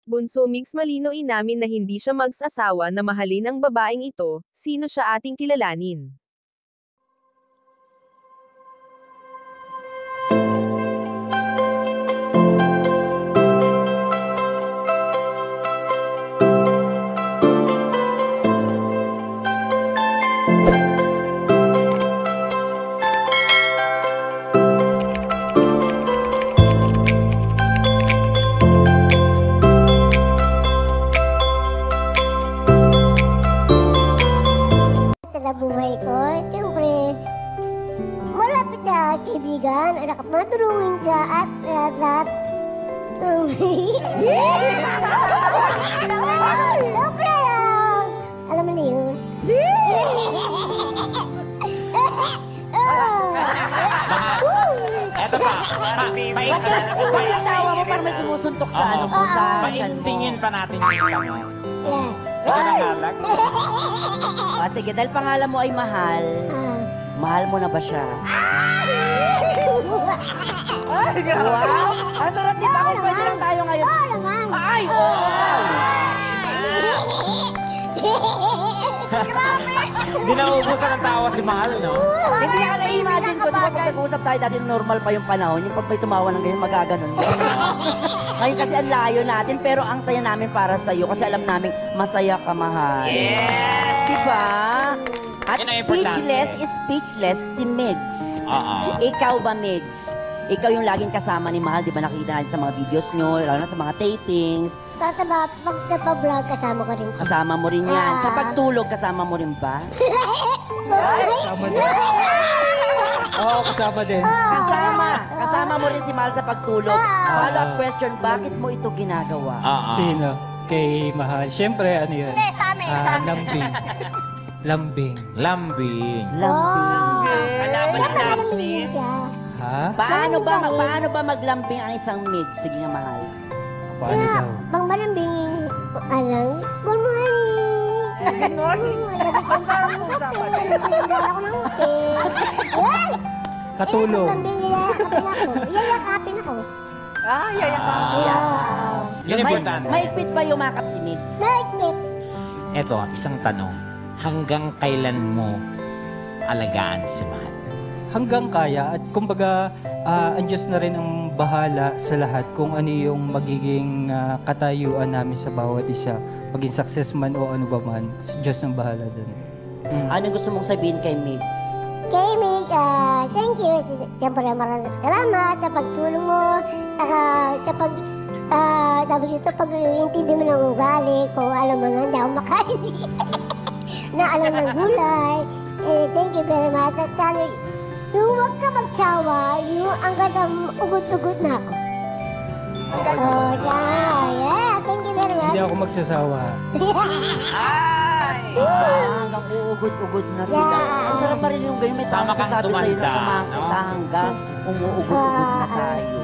Bunso Mix malino inamin na hindi siya magsasawa na mahalin ang babaeng ito, sino siya ating kilalanin. Buhay ko, siyempre, malapit na kaibigan, anak at matulungin siya at siyempre, alam mo na yun. Eto pa. Bakit yung tawa mo parang may sumusuntok sa ano mo, sa chan mo? Paintingin pa natin yung tanong. Yes. Ito na kalag. Sige, dahil pangalan mo ay Mahal, mahal mo na ba siya? Ay, wow! Ang sarap, di ba? Kung pwede lang tayo ngayon. Oo naman. Ay, wow! Hindi na uubusan ng tawa si Mahal, no? Hindi ka na-imagine ko, di ba pag nag-uusap tayo dati normal pa yung panahon, yung pag may tumawa ng ganyan, magaganon. Ngayon kasi ang layo natin, pero ang saya namin para sa'yo kasi alam namin masaya ka, Mahal. Yes! Diba? At Yun ang importante. speechless si Migs. Oo. Ikaw ba, Migs? Ikaw yung laging kasama ni Mahal, di ba nakikita natin sa mga videos nyo, lalo na sa mga tapings. Tataba, pag napablog, kasama ko rin siya. Kasama mo rin yan. Sa pagtulog, kasama mo rin ba? Oo, kasama din. Kasama mo rin si Mahal sa pagtulog. Follow-up question, bakit mo ito ginagawa? Oo. Sino? Kay Mahal. Siyempre, ano yun? Hindi, sa amin, sa amin. Lambing. Lambing. Lambing. Lambing. Kalaban ng lambing. Ha? Paano ba maglambing ang isang Migs? Sige nga, Mahal. Paano daw? Pang malambing, alam, good morning. Good morning. Katulog. Yayakapin ako. Yun ang importante. Maigpit ba yumakap si Migs? Maigpit. Eto, isang tanong. Hanggang kailan mo alagaan si Mahal? Hanggang kaya at kumbaga ang Diyos na rin ang bahala sa lahat kung ano yung magiging katayuan namin sa bawat isa. Maging success man o ano ba man, si Diyos ang bahala dun. Ano gusto mong sabihin kay Migs? Kay Mig, thank you. Siyempre, maraming salamat sa pagtulong mo. Saka, sabi dito, pag intindi mo ng ugali, kung alam mo na, hindi ako makain. Na alam ng gulay. Thank you very much. At yung huwag ka magsawa, yung ang ganda ugot-ugot na ako. Yeah, thank you very much. Hindi ako magsasawa. Hanggang uugod-ugod na sila. Yeah. Ang sarap pa rin yung ganyan. May Sama tao kang sabi sa'yo na tumanda, sumama no? kita hanggang umuugod-ugod na tayo.